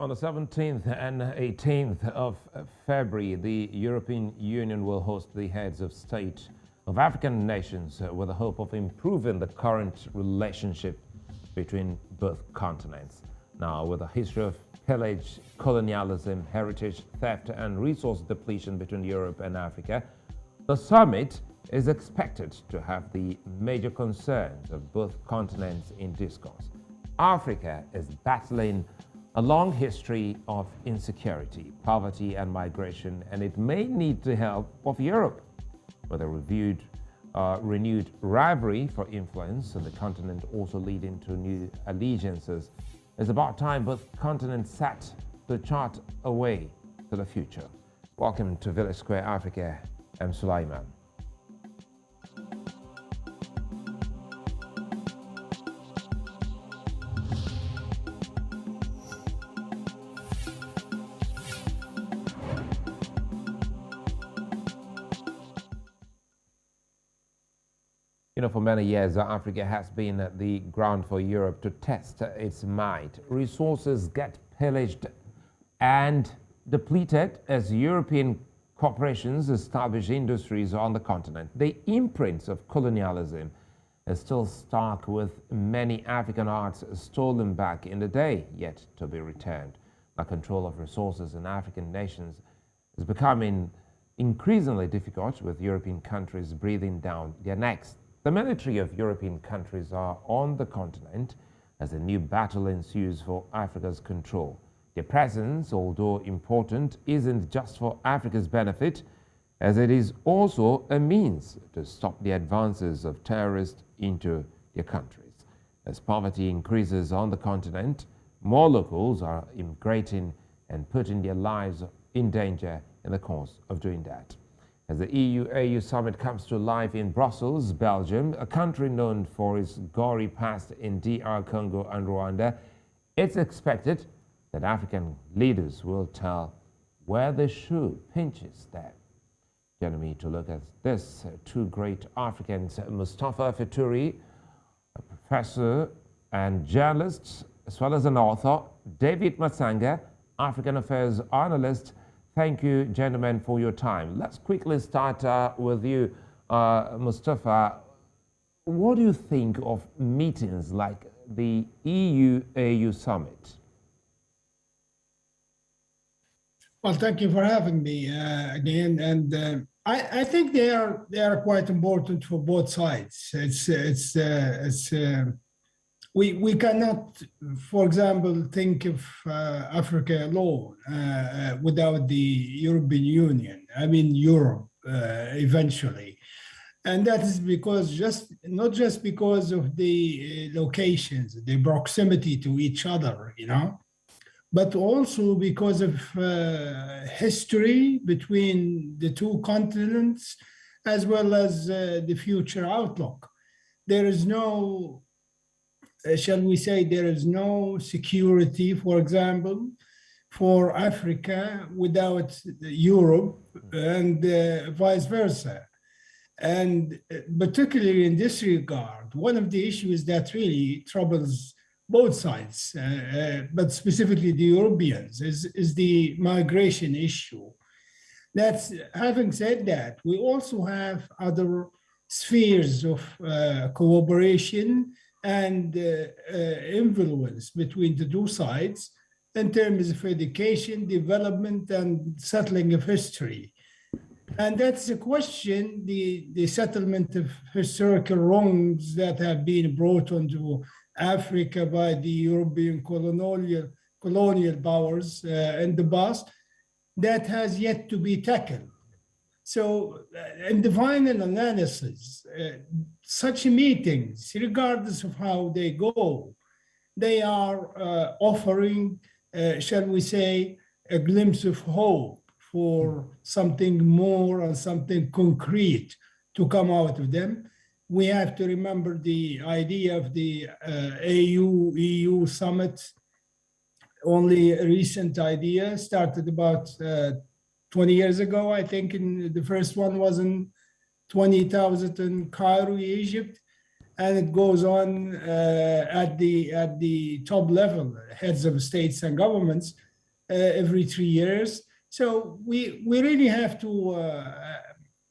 On the 17th and 18th of February, the European Union will host the heads of state of African nations with the hope of improving the current relationship between both continents. Now, with a history of pillage, colonialism, heritage theft, and resource depletion between Europe and Africa, the summit is expected to have the major concerns of both continents in discourse. Africa is battling a long history of insecurity, poverty, and migration, and it may need the help of Europe. With a renewed rivalry for influence on the continent also leading to new allegiances, it's about time both continents sat to chart a way to the future. Welcome to Village Square Africa. I'm Sulaiman. For many years, Africa has been the ground for Europe to test its might. Resources get pillaged and depleted as European corporations establish industries on the continent. The imprint of colonialism is still stark, with many African arts stolen back in the day, yet to be returned. The control of resources in African nations is becoming increasingly difficult, with European countries breathing down their necks. The military of European countries are on the continent as a new battle ensues for Africa's control. Their presence, although important, isn't just for Africa's benefit, as it is also a means to stop the advances of terrorists into their countries. As poverty increases on the continent, more locals are immigrating and putting their lives in danger in the course of doing that. As the EU-AU summit comes to life in Brussels, Belgium, a country known for its gory past in DR Congo and Rwanda, it's expected that African leaders will tell where the shoe pinches them. Joining me to look at this, two great Africans, Mustafa Fetouri, a professor and journalist, as well as an author, David Matsanga, African Affairs Analyst. Thank you, gentlemen, for your time. Let's quickly start with you, Mustafa. What do you think of meetings like the EU-AU summit? Well, thank you for having me again. And I think they are quite important for both sides. We cannot, for example, think of Africa alone without the European Union. I mean, Europe eventually. And that is because not just because of the locations, the proximity to each other, but also because of history between the two continents, as well as the future outlook. There is no shall we say, there is no security, for example, for Africa without Europe, and vice versa. And particularly in this regard, one of the issues that really troubles both sides, but specifically the Europeans, is the migration issue. Having said that, we also have other spheres of cooperation and influence between the two sides in terms of education, development, and settling of history. And that's a question, the settlement of historical wrongs that have been brought onto Africa by the European colonial powers in the past, that has yet to be tackled. So in the final analysis, such meetings, regardless of how they go, they are offering, shall we say, a glimpse of hope for something more and something concrete to come out of them. We have to remember the idea of the AU-EU summit, only a recent idea, started about 20 years ago, I think. The first one was in 20,000 in Cairo, Egypt, and it goes on at the top level, heads of states and governments. every 3 years. So we really have to,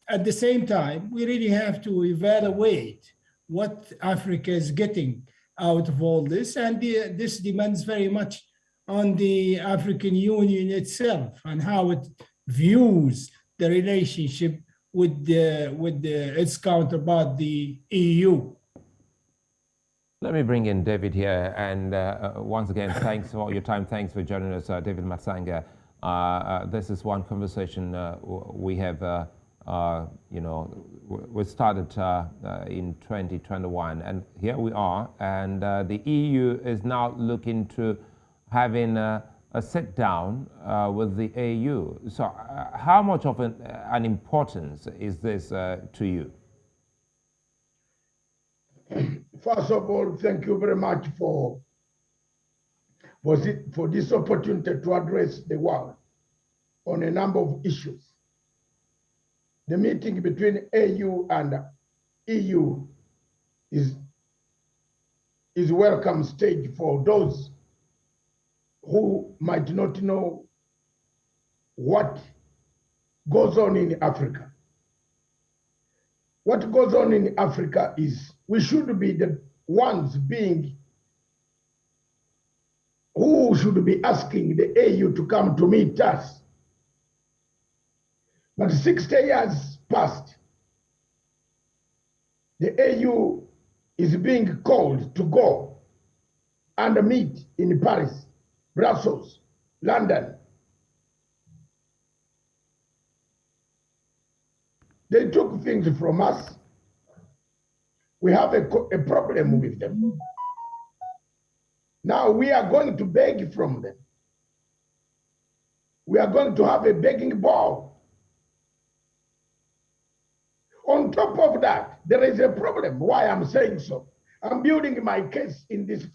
at the same time, we really have to evaluate what Africa is getting out of all this. And this depends very much on the African Union itself and how it views the relationship with its counterpart, the EU. Let me bring in David here, and once again, thanks for your time. Thanks for joining us, David Matsanga. This is one conversation we have, we started in 2021, and here we are, and the EU is now looking to having a sit down with the AU. So how much of an importance is this to you? First of all, thank you very much for this opportunity to address the world on a number of issues. The meeting between AU and EU is a welcome stage for those who might not know what goes on in Africa. What goes on in Africa is we should be the ones who should be asking the AU to come to meet us. But 60 years passed. The AU is being called to go and meet in Paris, Brussels, London. They took things from us. We have a problem with them. Now we are going to beg from them. We are going to have a begging bowl. On top of that, there is a problem. Why I'm saying so? I'm building my case in this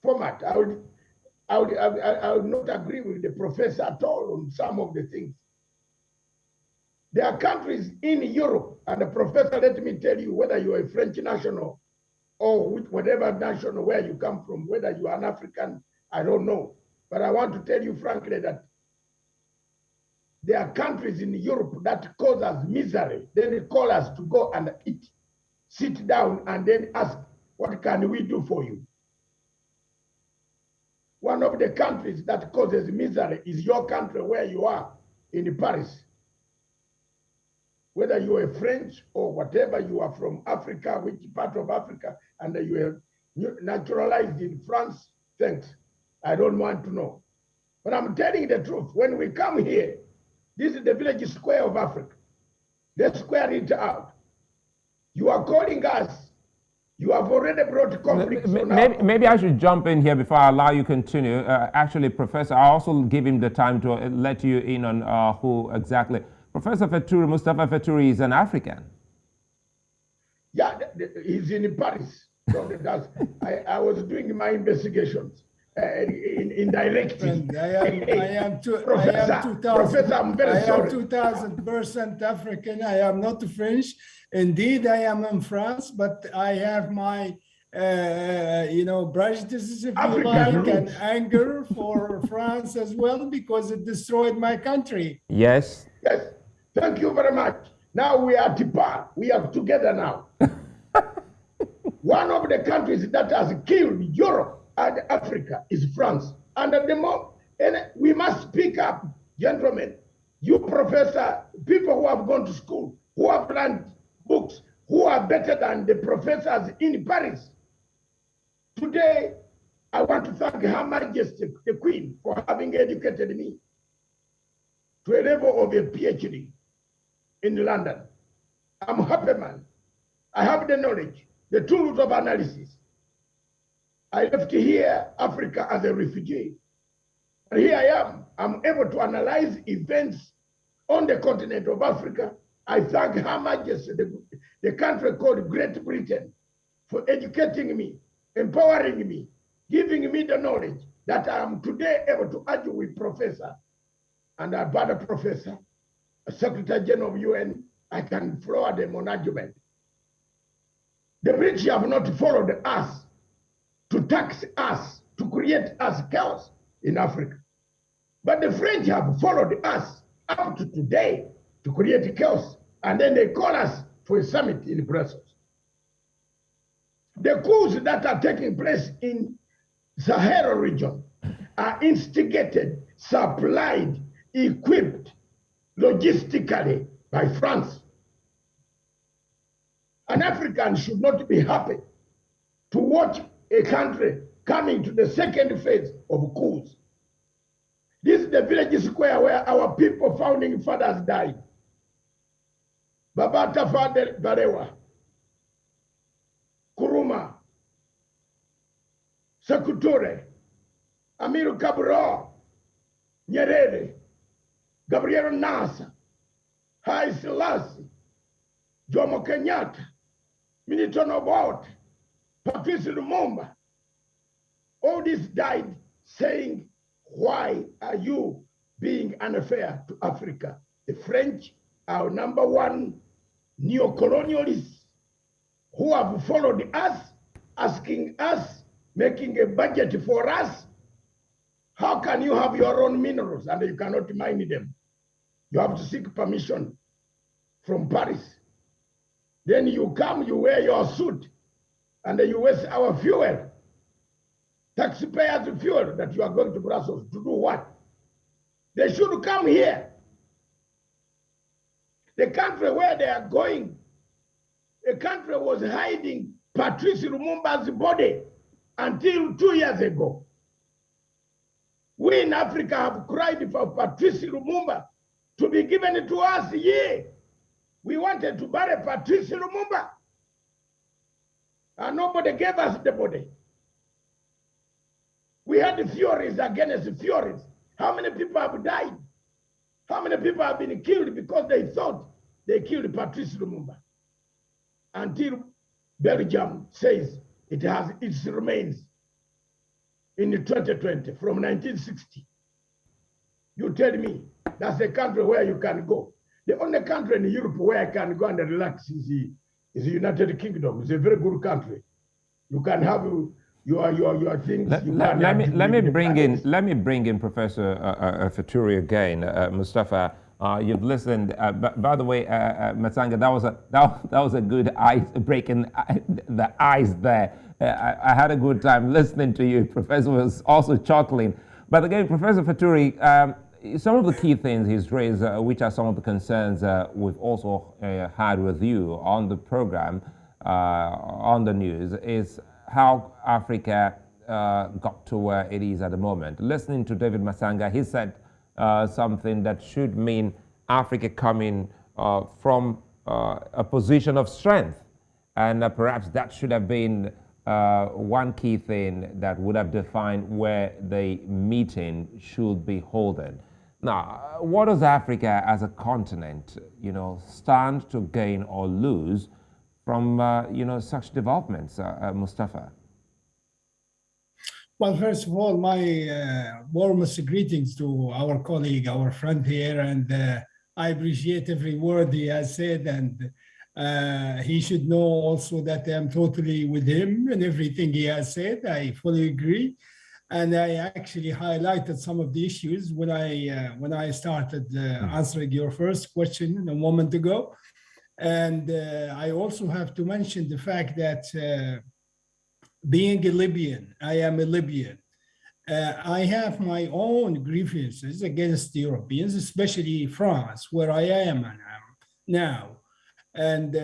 format. I would not agree with the professor at all on some of the things. There are countries in Europe, and the professor, let me tell you, whether you're a French national or whatever national where you come from, whether you are an African, I don't know. But I want to tell you frankly that there are countries in Europe that cause us misery. Then they call us to go and eat, sit down, and then ask, what can we do for you? One of the countries that causes misery is your country where you are, in Paris. Whether you are French or whatever, you are from Africa, which part of Africa, and you are naturalized in France, thanks. I don't want to know. But I'm telling the truth. When we come here, this is the village square of Africa. Let's square it out. You are calling us. You have already brought conflicts. Maybe I should jump in here before I allow you to continue. Actually, Professor, I also give him the time to let you in on who exactly. Professor Fetouri, Mustafa Fetouri is an African. Yeah, he's in Paris. So I was doing my investigations indirectly. I am 2000% African. I am not French. Indeed, I am in France, but I have my prejudices, if you like, and anger for France as well, because it destroyed my country. Yes. Yes. Thank you very much. Now we are at par. We are together now. One of the countries that has killed Europe and Africa is France. And at the moment, we must speak up, gentlemen. You professor, people who have gone to school, who have learned books, who are better than the professors in Paris. Today, I want to thank Her Majesty, the Queen, for having educated me to a level of a PhD in London. I'm a happy man. I have the knowledge, the tools of analysis. I left here, Africa, as a refugee. And here I am. I'm able to analyze events on the continent of Africa. I thank Her Majesty, the country called Great Britain, for educating me, empowering me, giving me the knowledge that I am today able to argue with Professor and a better professor, a Secretary General of UN. I can floor them on argument. The British have not followed us to tax us, to create us chaos in Africa. But the French have followed us up to today to create chaos. And then they call us for a summit in Brussels. The coups that are taking place in Sahel region are instigated, supplied, equipped logistically by France. An African should not be happy to watch a country coming to the second phase of coups. This is the village square where our people, founding fathers, died. Babata Fadel Barewa, Kuruma, Sekuture, Amiru Cabral, Nyerere, Gabriel Nasa, Haile Selassie, Jomo Kenyatta, Milton Obote, Patrice Lumumba. All this died saying, why are you being unfair to Africa? The French are number one neo-colonialists who have followed us, asking us, making a budget for us. How can you have your own minerals and you cannot mine them? You have to seek permission from Paris. Then you come, you wear your suit, and you waste our fuel, taxpayers' fuel that you are going to Brussels to do what? They should come here. The country where they are going, the country was hiding Patrice Lumumba's body until 2 years ago. We in Africa have cried for Patrice Lumumba to be given to us. Yeah, we wanted to bury Patrice Lumumba, and nobody gave us the body. We had the furies against the furies. How many people have died? How many people have been killed because they thought they killed Patrice Lumumba? Until Belgium says it has its remains in 2020 from 1960. You tell me that's a country where you can go. The only country in Europe where I can go and relax is the United Kingdom. It's a very good country. You can have your things. Let me bring in Professor Fetouri again. Mustafa, you've listened. By the way, Matsanga, that was a good ice breaking the ice there. I had a good time listening to you. Professor was also chuckling. But again, Professor Fetouri, some of the key things he's raised, which are some of the concerns we've also had with you on the program, on the news, is how Africa got to where it is at the moment. Listening to David Matsanga, he said something that should mean Africa coming from a position of strength. And perhaps that should have been one key thing that would have defined where the meeting should be holding. Now, what does Africa as a continent, stand to gain or lose from, such developments, Mustafa? Well, first of all, my warmest greetings to our colleague, our friend here, and I appreciate every word he has said, and he should know also that I'm totally with him and everything he has said. I fully agree. And I actually highlighted some of the issues when I started answering your first question a moment ago. And I also have to mention the fact that being a Libyan, I am a Libyan. I have my own grievances against the Europeans, especially France, where I am now. And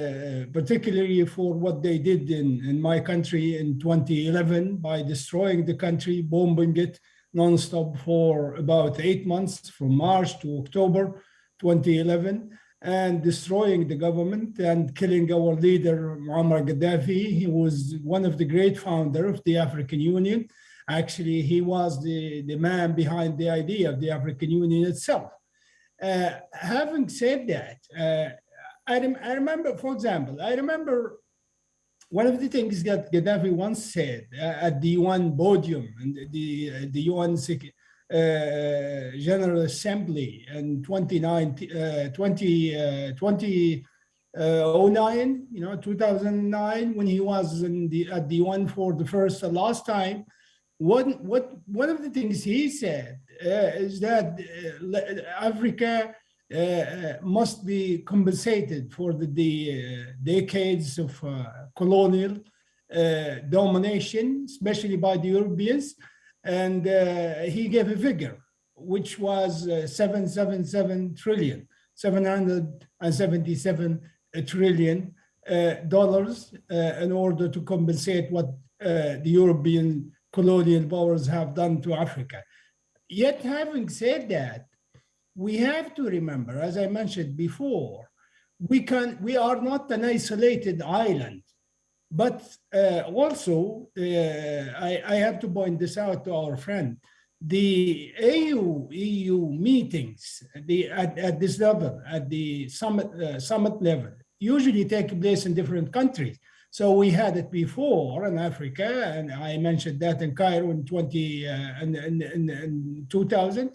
particularly for what they did in my country in 2011 by destroying the country, bombing it nonstop for about 8 months, from March to October 2011, and destroying the government and killing our leader, Muammar Gaddafi. He was one of the great founders of the African Union. Actually, he was the man behind the idea of the African Union itself. Having said that, I remember, for example, one of the things that Gaddafi once said at the UN podium and the UN General Assembly in 2009, when he was at the UN for the last time, one of the things he said is that Africa must be compensated for the decades of colonial domination, especially by the Europeans. And he gave a figure, which was 777 trillion, 777 trillion dollars in order to compensate what the European colonial powers have done to Africa. Yet, having said that, we have to remember, as I mentioned before, we are not an isolated island. But also, I have to point this out to our friend. The EU meetings at this level, at the summit level, usually take place in different countries. So we had it before in Africa, and I mentioned that in Cairo in 2000.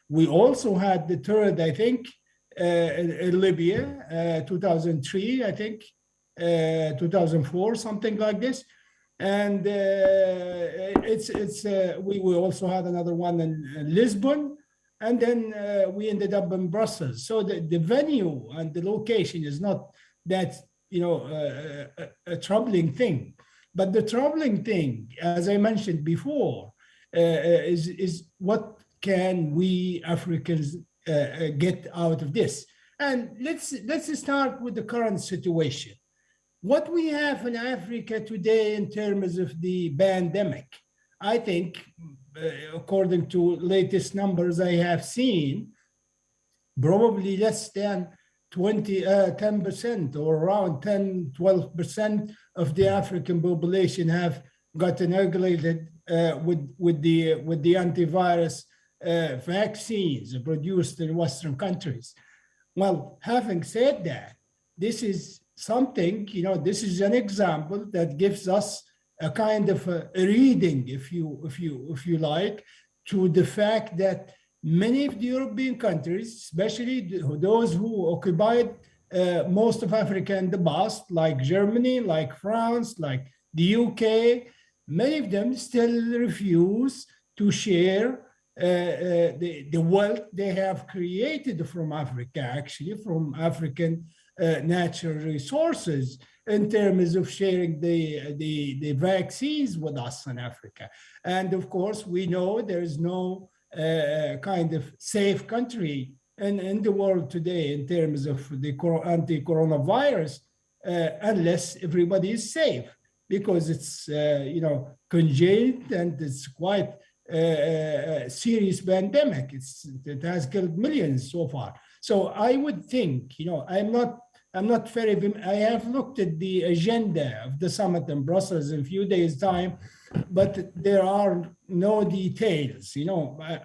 We also had the third, I think, in Libya, 2003, I think, 2004, something like this. And we also had another one in Lisbon, and then we ended up in Brussels. So the venue and the location is not that a troubling thing. But the troubling thing, as I mentioned before, is what can we Africans get out of this? And let's start with the current situation. What we have in Africa today in terms of the pandemic, I think, according to latest numbers I have seen, probably less than 10% or around 10, 12% of the African population have gotten inoculated with the antivirus vaccines produced in Western countries. Well, having said that, this is something, this is an example that gives us a kind of a reading, if you like, to the fact that many of the European countries, especially those who occupied most of Africa in the past, like Germany, like France, like the UK, many of them still refuse to share the wealth they have created from Africa, actually, from African natural resources, in terms of sharing the vaccines with us in Africa. And of course, we know there is no kind of safe country in the world today in terms of the anti-coronavirus, unless everybody is safe, because it's congealed and it's quite a serious pandemic. It has killed millions so far. So I would think, I'm not very. I have looked at the agenda of the summit in Brussels in a few days' time, but there are no details.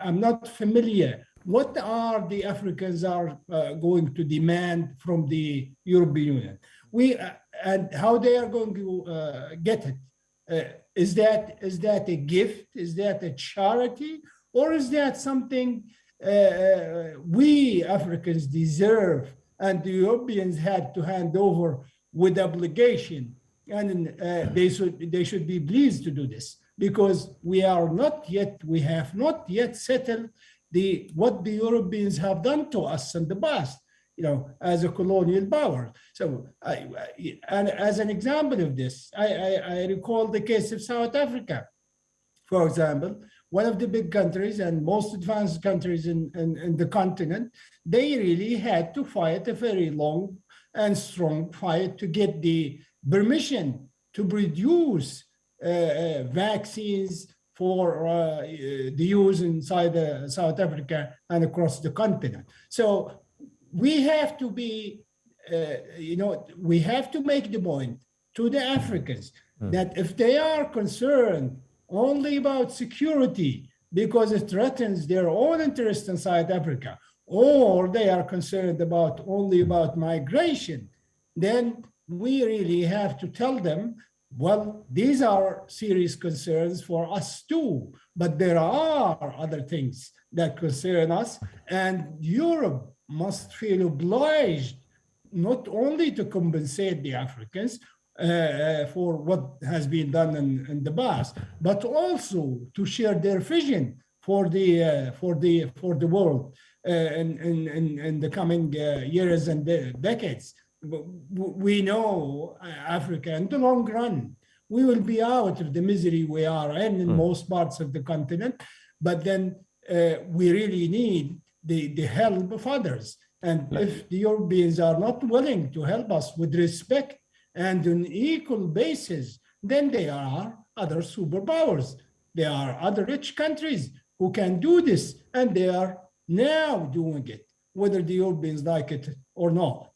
I'm not familiar. What are the Africans are going to demand from the European Union? And how they are going to get it? Is that a gift? Is that a charity? Or is that something we Africans deserve and the Europeans had to hand over with obligation? And they should be pleased to do this, because we have not yet settled what the Europeans have done to us in the past, as a colonial power. So, and as an example of this, I recall the case of South Africa, for example, one of the big countries and most advanced countries in the continent. They really had to fight a very long and strong fight to get the permission to produce vaccines for the use inside South Africa and across the continent. So we have to be, we have to make the point to the Africans that if they are concerned only about security because it threatens their own interest in South Africa, or they are concerned only about migration, then we really have to tell them, well, these are serious concerns for us too, but there are other things that concern us, and Europe must feel obliged not only to compensate the Africans, for what has been done in the past, but also to share their vision for the world in the coming years and decades. We know Africa in the long run, we will be out of the misery we are in most parts of the continent, but then we really need the help of others. And if the Europeans are not willing to help us with respect and on equal basis, then there are other superpowers. There are other rich countries who can do this, and they are now doing it, whether the Europeans like it or not.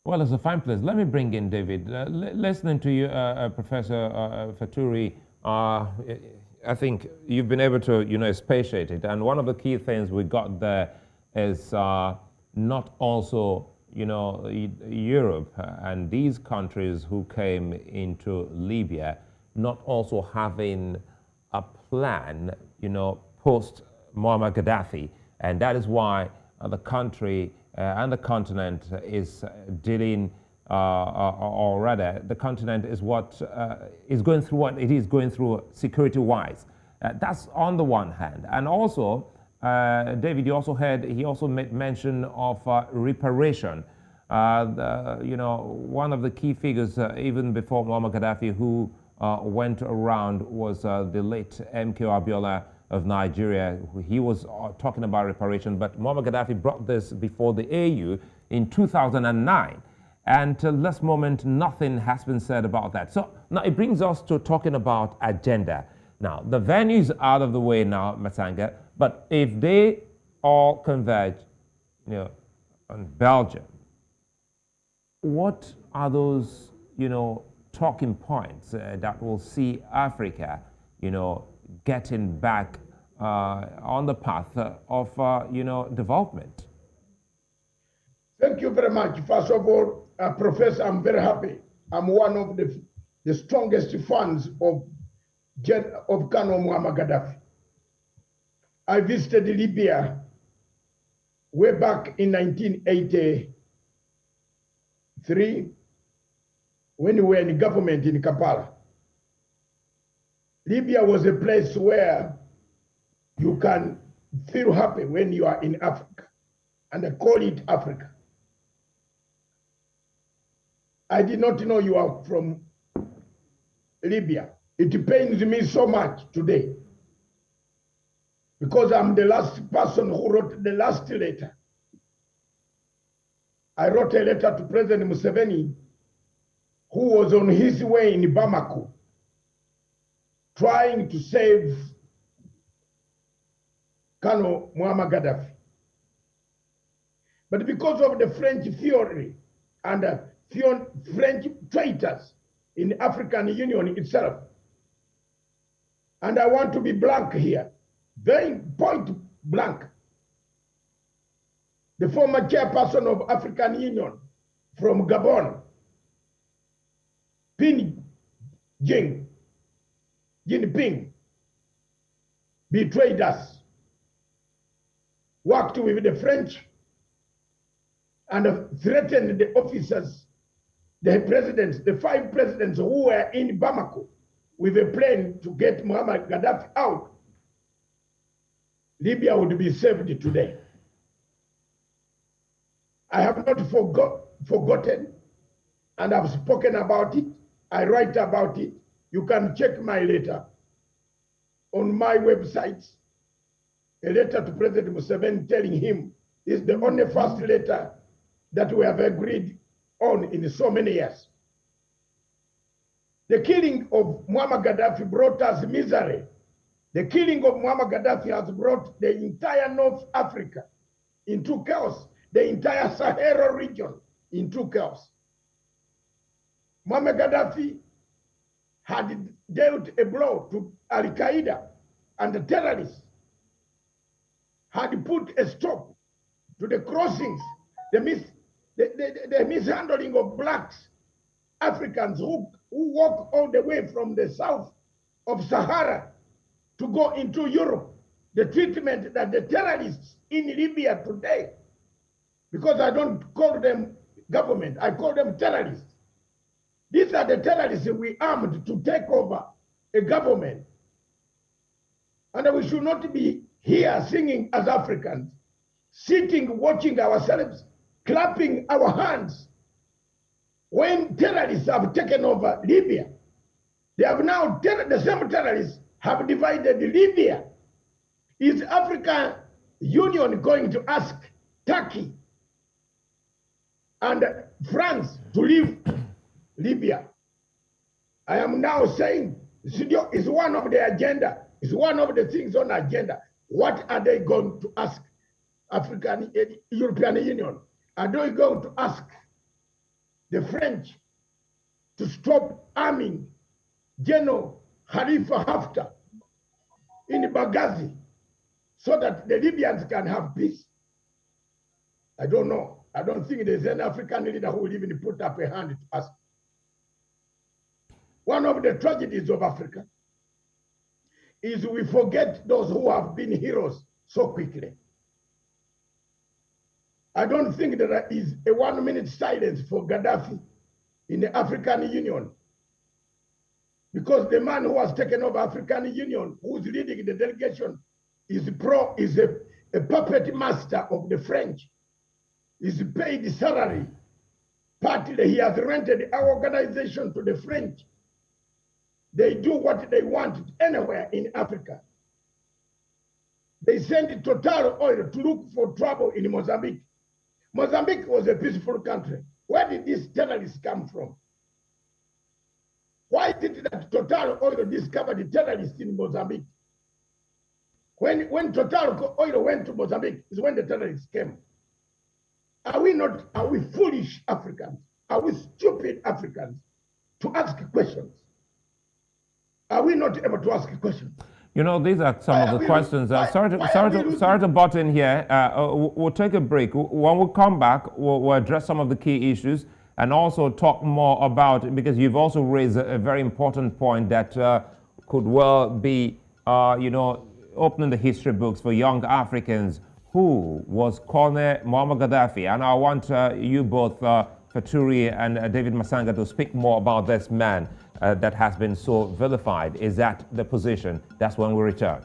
Well, it's a fine place. Let me bring in David. Listening to you, Professor Fetouri, I think you've been able to, expatiate it. And one of the key things we got there is not also, Europe and these countries who came into Libya not also having a plan, post Muammar Gaddafi. And that is why the country and the continent is dealing, or rather, the continent is what is going through what it is going through security-wise. That's on the one hand. And also, David, he also made mention of reparation. One of the key figures, even before Muammar Gaddafi, who went around was the late MK Abiola of Nigeria. He was talking about reparation, but Muammar Gaddafi brought this before the AU in 2009. And till this moment, nothing has been said about that. So now it brings us to talking about agenda. Now, the venue's out of the way now, Matsanga, but if they all converge, on Belgium, what are those, talking points that will see Africa, getting back on the path of, development? Thank you very much. First of all, Professor, I'm very happy. I'm one of the strongest fans of Colonel Muammar Gaddafi. I visited Libya way back in 1983 when we were in government in Kampala. Libya was a place where you can feel happy when you are in Africa, and I call it Africa. I did not know you are from Libya. It pains me so much today because I'm the last person who wrote the last letter. I wrote a letter to President Museveni, who was on his way in Bamako, trying to save Colonel Muammar Gaddafi. But because of the French theory and French traitors in the African Union itself, and I want to be blank here, very point blank. The former chairperson of African Union from Gabon, Jinping, betrayed us, worked with the French, and threatened the officers, the presidents, the 5 presidents who were in Bamako with a plane to get Muammar Gaddafi out. Libya would be saved today. I have not forgotten, and I've spoken about it. I write about it. You can check my letter on my website. A letter to President Museveni telling him is the only first letter that we have agreed on in so many years. The killing of Muammar Gaddafi brought us misery. The killing of Muammar Gaddafi has brought the entire North Africa into chaos, the entire Sahara region into chaos. Muammar Gaddafi had dealt a blow to Al-Qaeda and the terrorists, had put a stop to the crossings, the mishandling of blacks, Africans who walk all the way from the south of Sahara to go into Europe. The treatment that the terrorists in Libya today, because I don't call them government, I call them terrorists. These are the terrorists we armed to take over a government. And we should not be here singing as Africans, sitting, watching ourselves, clapping our hands. When terrorists have taken over Libya, they have now, the same terrorists have divided Libya. Is African Union going to ask Turkey and France to leave Libya? I am now saying it's one of the agenda. It's one of the things on the agenda. What are they going to ask European Union? Are they going to ask the French to stop arming General Khalifa Haftar in Benghazi so that the Libyans can have peace? I don't know. I don't think there's any African leader who will even put up a hand to ask. One of the tragedies of Africa is we forget those who have been heroes so quickly. I don't think there is a 1 minute silence for Gaddafi in the African Union, because the man who has taken over African Union, who's leading the delegation, is a puppet master of the French. Is paid salary. Partly he has rented our organization to the French. They do what they want anywhere in Africa. They sent Total Oil to look for trouble in Mozambique. Mozambique was a peaceful country. Where did these terrorists come from? Why is it that Total Oil discovered the terrorists in Mozambique? When Total Oil went to Mozambique is when the terrorists came. Are we foolish Africans? Are we stupid Africans to ask questions? Are we not able to ask questions? You know, these are some of the questions. Sorry to butt in here. We'll take a break. When we come back, we'll address some of the key issues and also talk more about, because you've also raised a very important point that could well be, opening the history books for young Africans. Who was Colonel Muammar Gaddafi? And I want you both, Fetouri and David Matsanga, to speak more about this man that has been so vilified. Is that the position? That's when we return.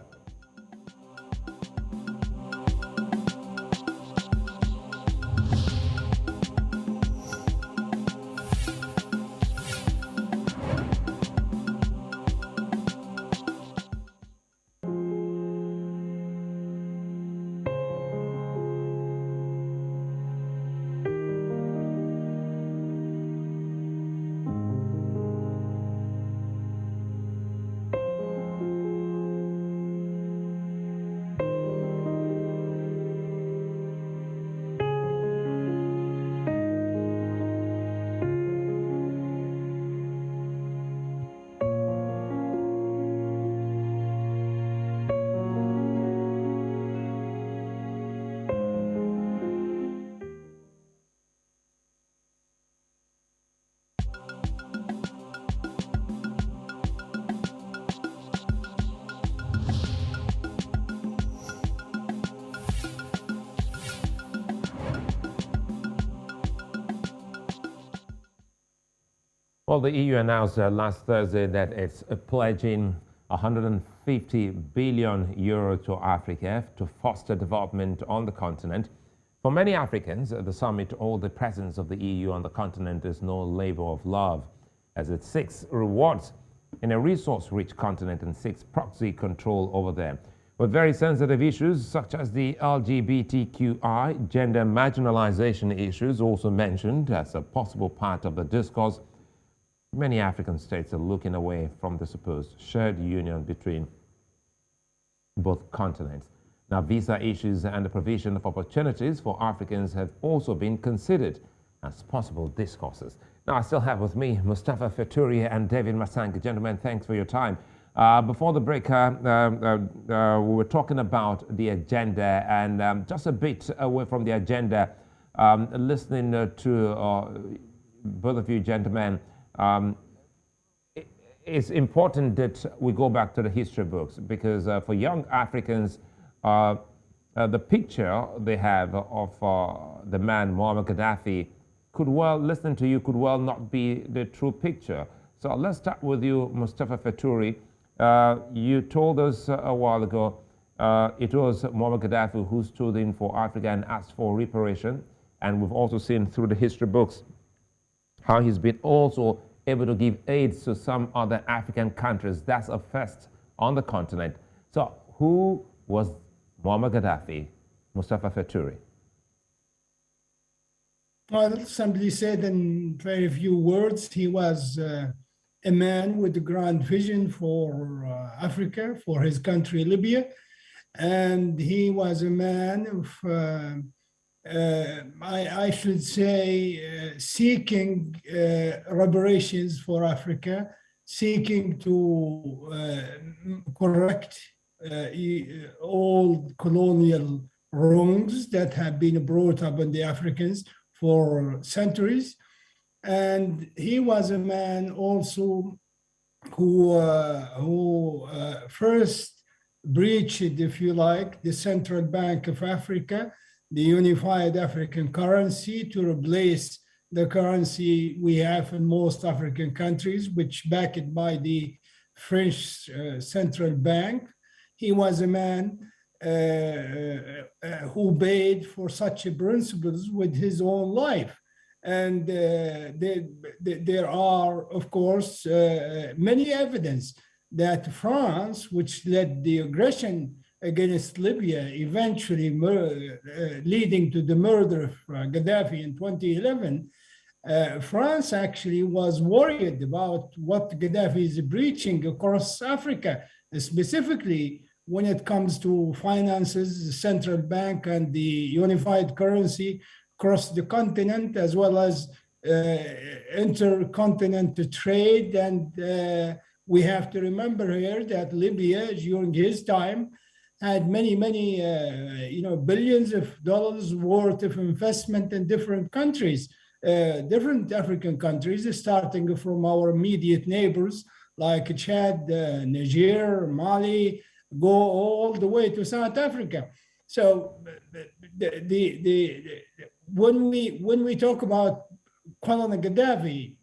Well, the EU announced last Thursday that it's pledging 150 billion euro to Africa to foster development on the continent. For many Africans, the summit or the presence of the EU on the continent is no labor of love, as it seeks rewards in a resource-rich continent and seeks proxy control over them. With very sensitive issues such as the LGBTQI, gender marginalization issues also mentioned as a possible part of the discourse, many African states are looking away from the supposed shared union between both continents. Now, visa issues and the provision of opportunities for Africans have also been considered as possible discourses. Now, I still have with me Mustafa, Fetouri and David Matsanga. Gentlemen, thanks for your time. Before the break, we were talking about the agenda, and just a bit away from the agenda, listening to both of you gentlemen, it's important that we go back to the history books, because for young Africans, the picture they have of the man Muammar Gaddafi could well, listening to you, could well not be the true picture. So let's start with you, Mustafa Fetouri. You told us a while ago it was Muammar Gaddafi who stood in for Africa and asked for reparation. And we've also seen through the history books how he's been also able to give aid to some other African countries. That's a first on the continent. So who was Muammar Gaddafi, Mustafa Fetouri? Well, somebody said in very few words, he was a man with a grand vision for Africa, for his country, Libya. And he was a man of, I should say, seeking reparations for Africa, seeking to correct all colonial wrongs that have been brought up on the Africans for centuries. And he was a man also who first breached, if you like, the Central Bank of Africa, the unified African currency, to replace the currency we have in most African countries, which backed by the French Central Bank. He was a man who paid for such principles with his own life. And there are, of course, many evidence that France, which led the aggression against Libya, eventually leading to the murder of Gaddafi in 2011, France actually was worried about what Gaddafi is breaching across Africa, specifically when it comes to finances, the central bank and the unified currency across the continent, as well as intercontinental trade. And we have to remember here that Libya, during his time, had many billions of dollars worth of investment in different countries, different African countries, starting from our immediate neighbors like Chad, Niger, Mali, go all the way to South Africa. So when we talk about Colonel Gaddafi,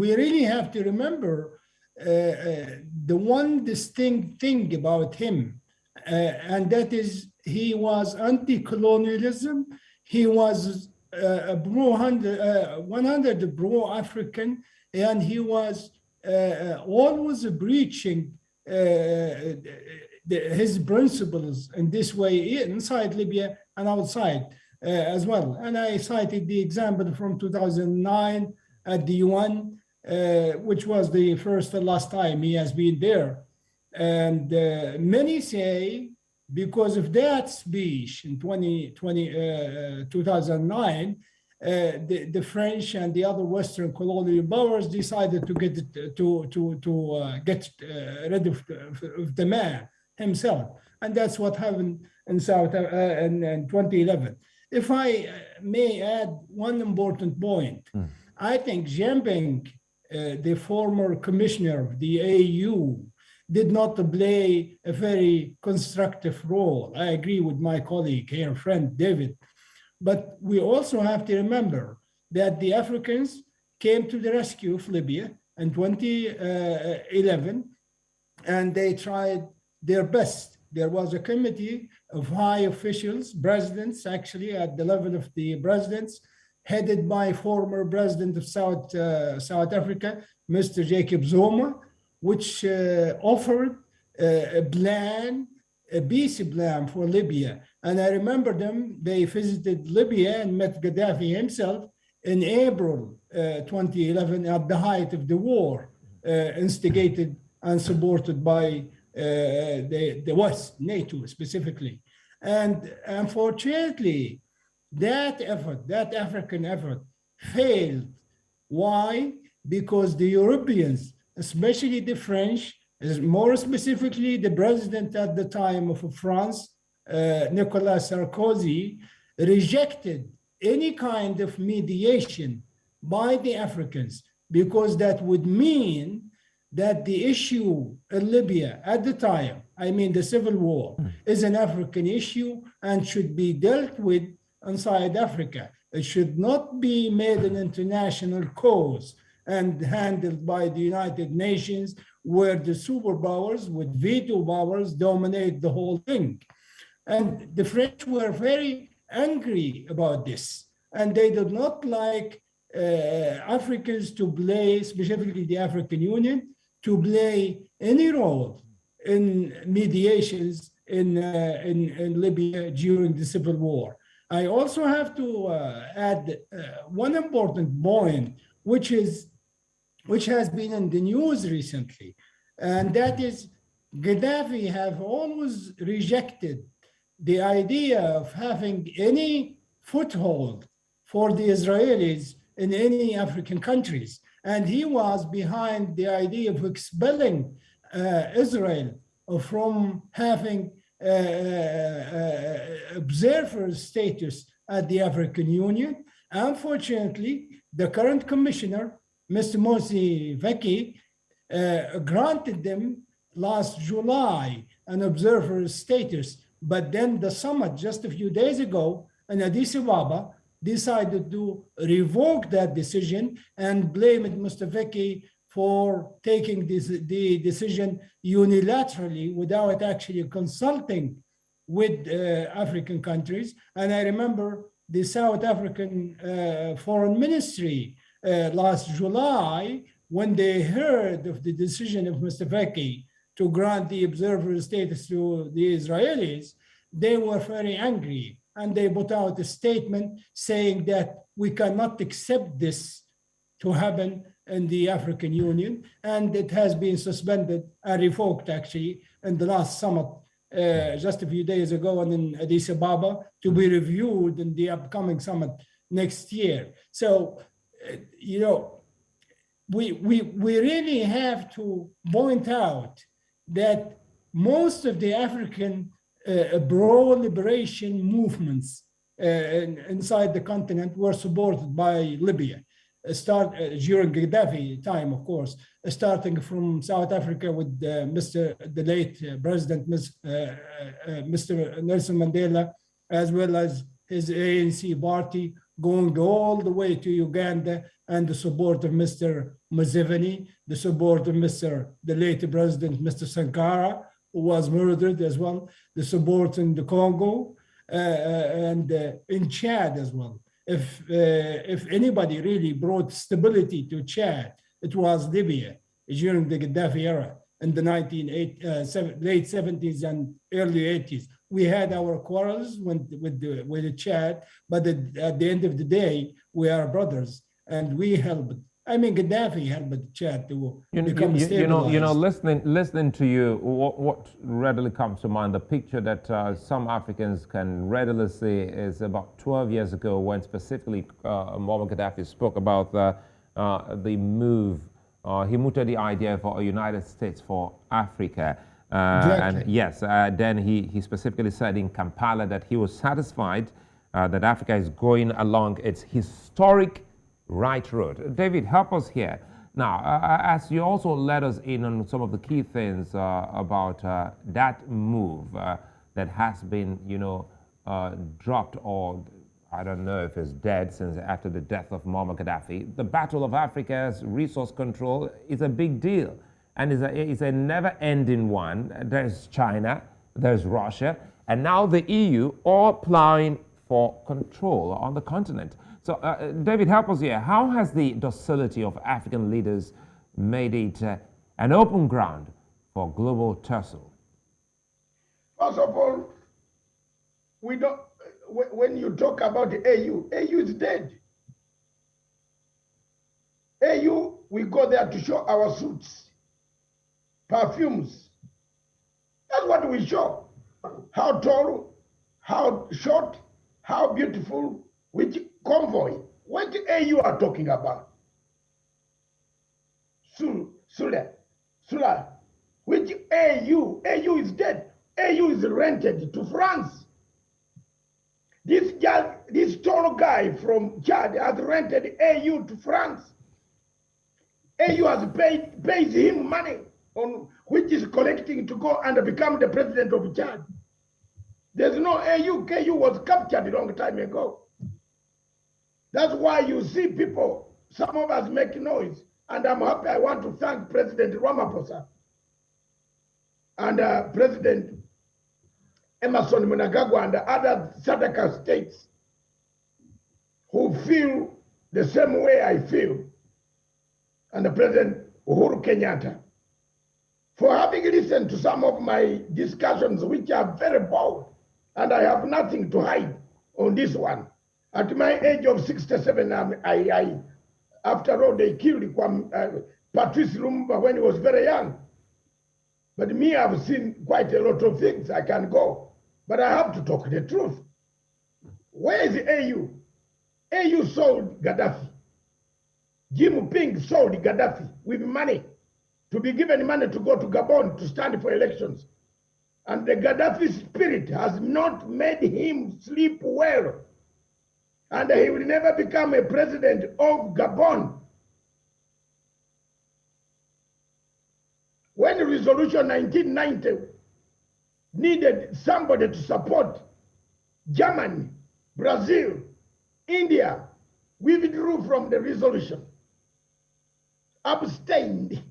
we really have to remember the one distinct thing about him, and that is he was anti-colonialism. He was 100 pro-African, and he was always breaching his principles in this way inside Libya and outside as well. And I cited the example from 2009 at the UN, which was the first and last time he has been there. And many say because of that speech in 2009, the French and the other Western colonial powers decided to get rid of the man himself, and that's what happened in in 2011. If I may add one important point, I think Jean-Ping, the former commissioner of the AU, did not play a very constructive role. I agree with my colleague here, friend David. But we also have to remember that the Africans came to the rescue of Libya in 2011, and they tried their best. There was a committee of high officials, presidents actually at the level of the presidents, headed by former president of South Africa, Mr. Jacob Zuma, which offered a plan, a peace plan for Libya. And I remember they visited Libya and met Gaddafi himself in April 2011 at the height of the war, instigated and supported by the West, NATO specifically. And unfortunately, that effort, that African effort, failed. Why? Because the Europeans, especially the French, more specifically the president at the time of France, Nicolas Sarkozy, rejected any kind of mediation by the Africans, because that would mean that the issue in Libya at the time, I mean the civil war, is an African issue and should be dealt with inside Africa. It should not be made an international cause and handled by the United Nations, where the superpowers with veto powers dominate the whole thing. And the French were very angry about this, and they did not like Africans to play, specifically the African Union, to play any role in mediations in Libya during the civil war. I also have to add one important point, which has been in the news recently, and that is Gaddafi have always rejected the idea of having any foothold for the Israelis in any African countries. And he was behind the idea of expelling Israel from having observer status at the African Union. Unfortunately, the current commissioner, Mr. Morsi Veki, granted them last July an observer status. But then the summit just a few days ago in Addis Ababa decided to revoke that decision and blamed Mustafa for taking the decision unilaterally without actually consulting with African countries. And I remember the South African Foreign Ministry last July, when they heard of the decision of Mustafa to grant the observer status to the Israelis, they were very angry. And they put out a statement saying that we cannot accept this to happen in the African Union. And it has been suspended and revoked, actually, in the last summit just a few days ago and in Addis Ababa, to be reviewed in the upcoming summit next year. So, we really have to point out that most of the African pro-liberation movements inside the continent were supported by Libya, during Gaddafi time, of course, starting from South Africa with the late President, Mr. Nelson Mandela, as well as his ANC party, going all the way to Uganda, and the support of Mr. Museveni, the support of the late President, Mr. Sankara, who was murdered as well, the support in the Congo, and in Chad as well. If anybody really brought stability to Chad, it was Libya during the Gaddafi era in the late 70s and early 80s. We had our quarrels with Chad, but at the end of the day, we are brothers, and we helped. I mean, Gaddafi helped Chad to become stabilized. Listening to you, what readily comes to mind, the picture that some Africans can readily see is about 12 years ago, when specifically Muammar Gaddafi spoke about the move. He mooted the idea for a United States for Africa. Exactly. And yes, then he specifically said in Kampala that he was satisfied that Africa is going along its historic right road. David, help us here. Now, as you also let us in on some of the key things about that move that has been, dropped, or I don't know if it's dead since after the death of Muammar Gaddafi. The Battle of Africa's resource control is a big deal, and it's a never-ending one. There's China, there's Russia, and now the EU, all plowing for control on the continent. So, David, help us here. How has the docility of African leaders made it an open ground for global tussle? First of all, we don't. When you talk about the AU is dead. AU, we go there to show our suits, perfumes. That's what we show. How tall, how short, how beautiful, which convoy. What the AU are talking about? Sula, which AU? AU is dead. AU is rented to France. This tall guy from Chad has rented AU to France. AU has pays him money on which is collecting to go and become the president of Chad. There's no AU. KU was captured a long time ago. That's why you see people, some of us make noise. And I'm happy. I want to thank President Ramaphosa and President Emerson Mnangagwa and other Sadaka states who feel the same way I feel, and the President Uhuru Kenyatta, for having listened to some of my discussions, which are very bold, and I have nothing to hide on this one. At my age of 67, after all, they killed Patrice Lumumba when he was very young. But me, I've seen quite a lot of things. I can go, but I have to talk the truth. Where is the AU? AU sold Gaddafi. Jim Ping sold Gaddafi with money, to be given money to go to Gabon to stand for elections. And the Gaddafi spirit has not made him sleep well. And he will never become a president of Gabon. When Resolution 1990 needed somebody to support Germany, Brazil, India, we withdrew from the resolution, abstained.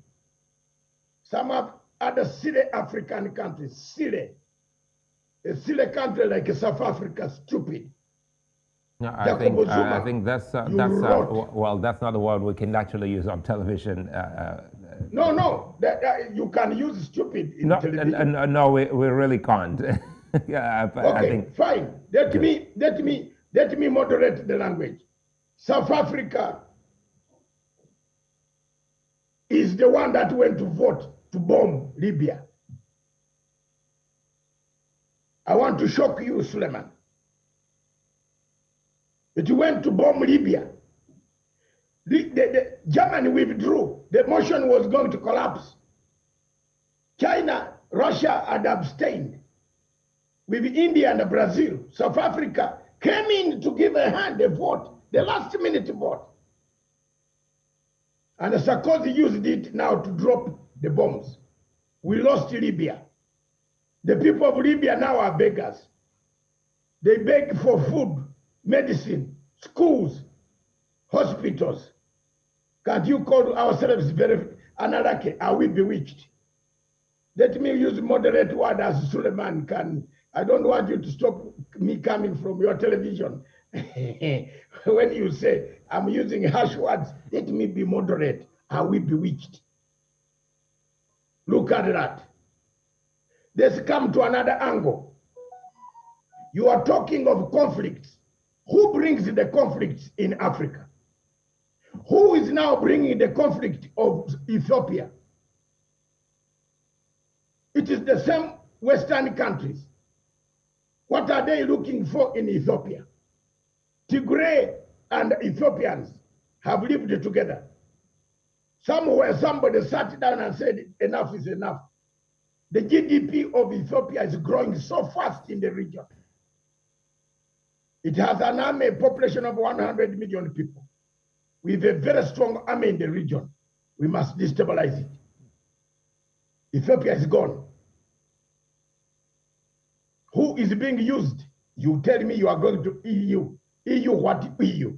Some of other silly African countries, silly. A silly country like South Africa, stupid. No, I think that's well, that's not a word we can actually use on television. No, you can use stupid in television. No, we really can't. Yeah, okay, I think, fine. Let me moderate the language. South Africa is the one that went to vote to bomb Libya. I want to shock you, Sulaiman. It went to bomb Libya. The Germany withdrew. The motion was going to collapse. China, Russia had abstained. With India and Brazil, South Africa came in to give a hand, a vote, the last minute vote. And Sarkozy used it now to drop the bombs. We lost Libya. The people of Libya now are beggars. They beg for food, medicine, schools, hospitals. Can't you call ourselves very unlucky? Are we bewitched? Let me use moderate word as Sulaiman can. I don't want you to stop me coming from your television. When you say I'm using harsh words, let me be moderate. Are we bewitched? Look at that. Let's come to another angle. You are talking of conflicts. Who brings the conflicts in Africa? Who is now bringing the conflict of Ethiopia? It is the same Western countries. What are they looking for in Ethiopia? Tigray and Ethiopians have lived together. Somewhere somebody sat down and said, enough is enough. The GDP of Ethiopia is growing so fast in the region. It has an army, a population of 100 million people. With a very strong army in the region. We must destabilize it. Ethiopia is gone. Who is being used? You tell me you are going to EU. EU, what EU?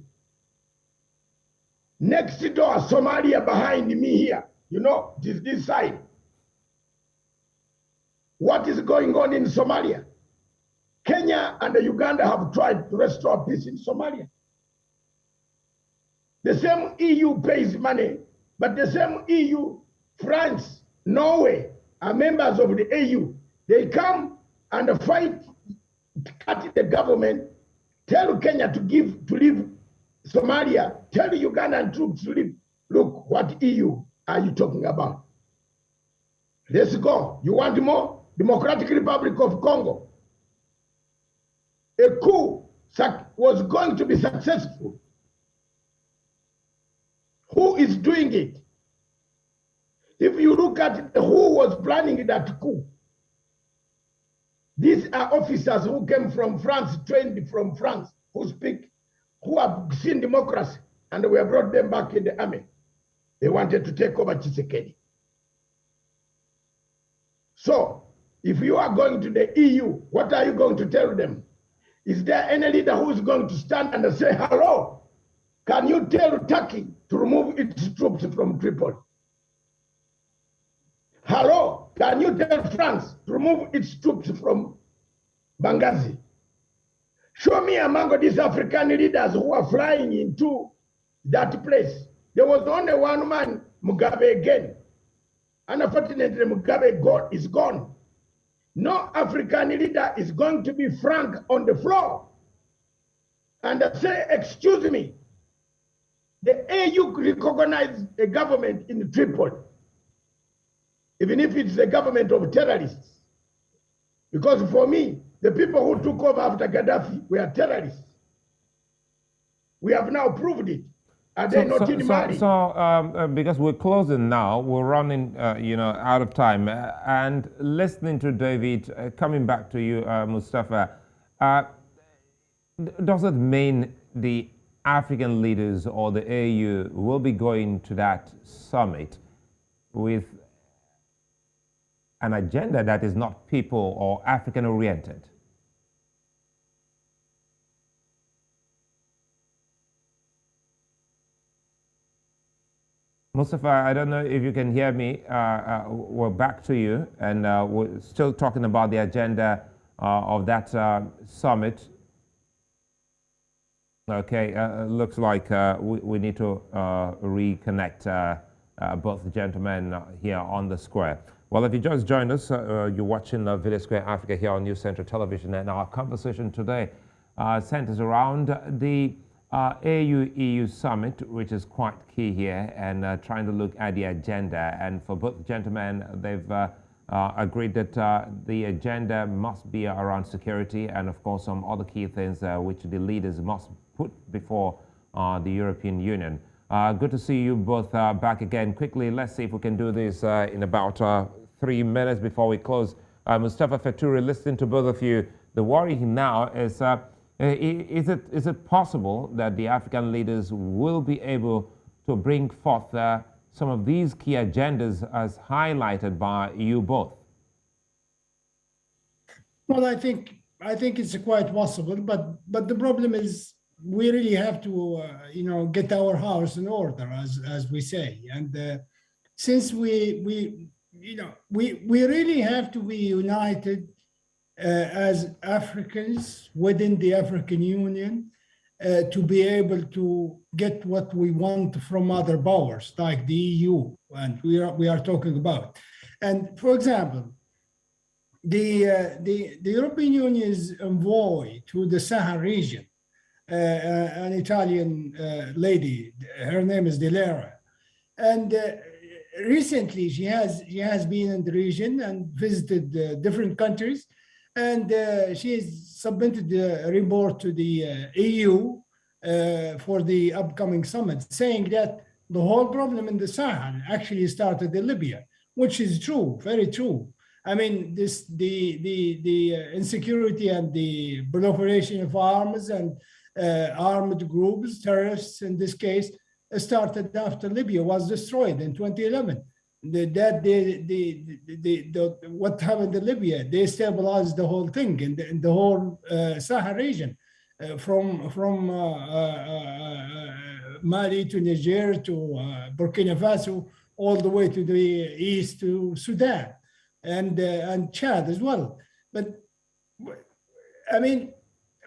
Next door, Somalia behind me here. You know, this side. What is going on in Somalia? Kenya and Uganda have tried to restore peace in Somalia. The same EU pays money, but the same EU, France, Norway are members of the EU. They come and fight, cut the government, tell Kenya to leave Somalia, tell the Ugandan troops to leave. Look, what EU are you talking about? Let's go. You want more? Democratic Republic of Congo. A coup was going to be successful. Who is doing it? If you look at who was planning that coup, these are officers who came from France, trained from France, who have seen democracy, and we have brought them back in the army. They wanted to take over Tshisekedi. So, If you are going to the EU, what are you going to tell them? Is there any leader who is going to stand and say, hello, can you tell Turkey to remove its troops from Tripoli? Hello, can you tell France to remove its troops from Benghazi? Show me among these African leaders who are flying into that place. There was only one man, Mugabe again. Unfortunately, Mugabe is gone. No African leader is going to be frank on the floor and say, excuse me, the AU recognized a government in Tripoli, even if it's a government of terrorists. Because for me, the people who took over after Gaddafi were terrorists. We have now proved it. Are they not in Mali? Because we're closing now, we're running, out of time. And listening to David, coming back to you, Mustafa, does it mean the African leaders or the AU will be going to that summit with an agenda that is not people or African oriented? Mustafa, I don't know if you can hear me. We're back to you, and we're still talking about the agenda of that summit. Okay, looks like we need to reconnect both gentlemen here on the square. Well, if you just joined us, you're watching Video Square Africa here on News Central Television, and our conversation today centers around the AU-EU summit, which is quite key here, and trying to look at the agenda. And for both gentlemen, they've agreed that the agenda must be around security and, of course, some other key things which the leaders must put before the European Union. Good to see you both back again. Quickly, let's see if we can do this in about 3 minutes before we close. Mustafa, Fetouri, listening to both of you, the worry now is it possible that the African leaders will be able to bring forth some of these key agendas as highlighted by you both? Well, I think it's quite possible, but the problem is we really have to get our house in order, as we say, and since we really have to be united as Africans within the African Union to be able to get what we want from other powers like the EU, and we are talking about. And for example, the European Union's envoy to the Sahel region, an Italian lady, her name is Delera, and recently she has been in the region and visited different countries. And she has submitted a report to the EU for the upcoming summit, saying that the whole problem in the Sahel actually started in Libya, which is true, very true. I mean, the insecurity and the proliferation of arms and armed groups, terrorists in this case, started after Libya was destroyed in 2011. What happened in Libya? They stabilized the whole thing in the whole Sahel region, from Mali to Niger to Burkina Faso, all the way to the east to Sudan and Chad as well. But I mean,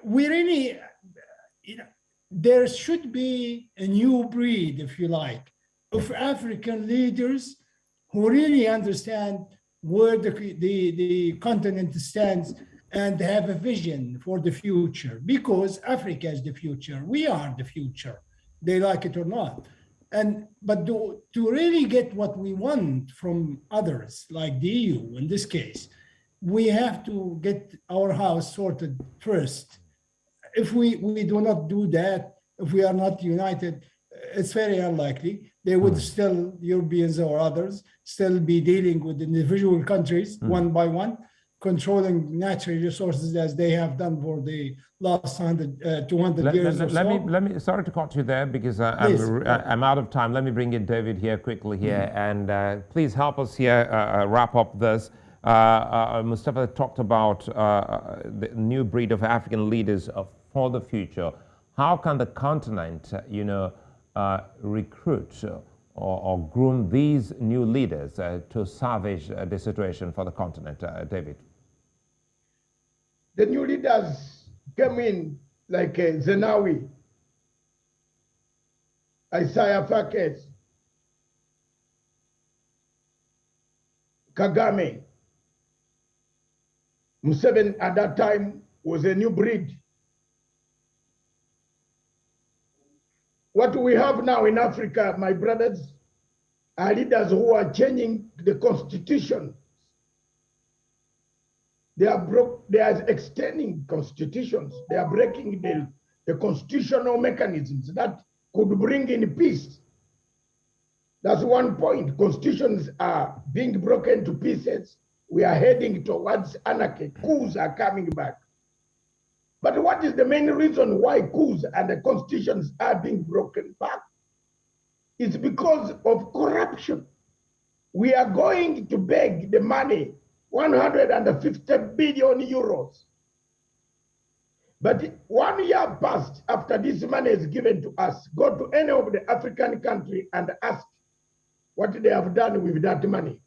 we really, there should be a new breed, if you like, of African leaders who really understand where the continent stands and have a vision for the future, because Africa is the future. We are the future, they like it or not. But to really get what we want from others, like the EU in this case, we have to get our house sorted first. If we do not do that, if we are not united, it's very unlikely. They would still, Europeans or others, still be dealing with individual countries one by one, controlling natural resources as they have done for the last 200 years or so. Let me, sorry to cut you there because I'm out of time. Let me bring in David here quickly here, and please help us here wrap up this. Mustafa talked about the new breed of African leaders for the future. How can the continent, recruit or groom these new leaders to salvage the situation for the continent, David? The new leaders came in like Zenawi, Isaiah Fakes, Kagame. Museveni at that time was a new breed. What we have now in Africa, my brothers, are leaders who are changing the constitution. They are extending constitutions. They are breaking the constitutional mechanisms that could bring in peace. That's one point. Constitutions are being broken to pieces. We are heading towards anarchy. Coups are coming back. But what is the main reason why coups and the constitutions are being broken back? It's because of corruption. We are going to beg the money, 150 billion euros. But 1 year passed after this money is given to us. Go to any of the African country and ask what they have done with that money.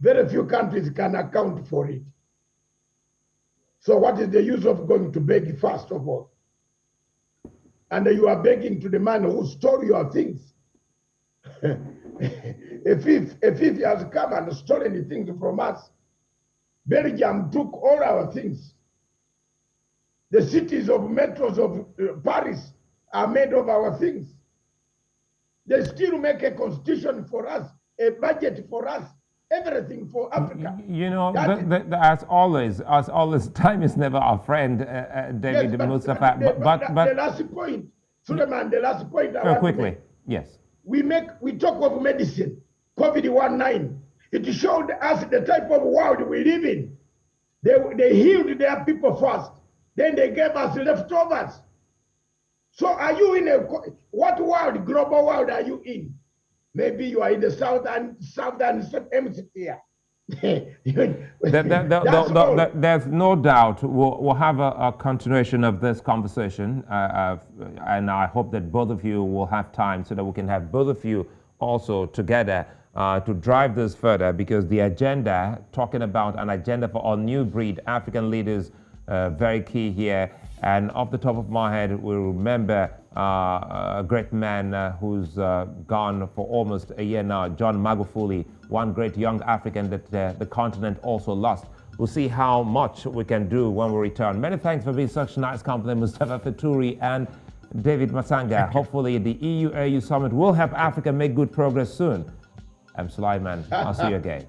Very few countries can account for it. So what is the use of going to beg first of all? And you are begging to the man who stole your things. A thief has come and stolen the things from us. Belgium took all our things. The cities of metros of Paris are made of our things. They still make a constitution for us, a budget for us, everything for Africa. As always, time is never our friend, David, yes, Mustafa. The last point, Sulaiman, the last point I want quickly, to make. yes. We talk of medicine, COVID-19. It showed us the type of world we live in. They healed their people first, then they gave us leftovers. So are you in what world, global world are you in? Maybe you are in the southern hemisphere. There's no doubt we'll have a continuation of this conversation, and I hope that both of you will have time so that we can have both of you also together to drive this further, because the agenda, talking about an agenda for our new breed African leaders, very key here. And off the top of my head, we remember a great man who's gone for almost a year now, John Magufuli, one great young African that the continent also lost. We'll see how much we can do when we return. Many thanks for being such nice company, Mustafa Fetouri and David Matsanga. Hopefully the EU-AU summit will help Africa make good progress soon. I'm Sulaiman. I'll see you again.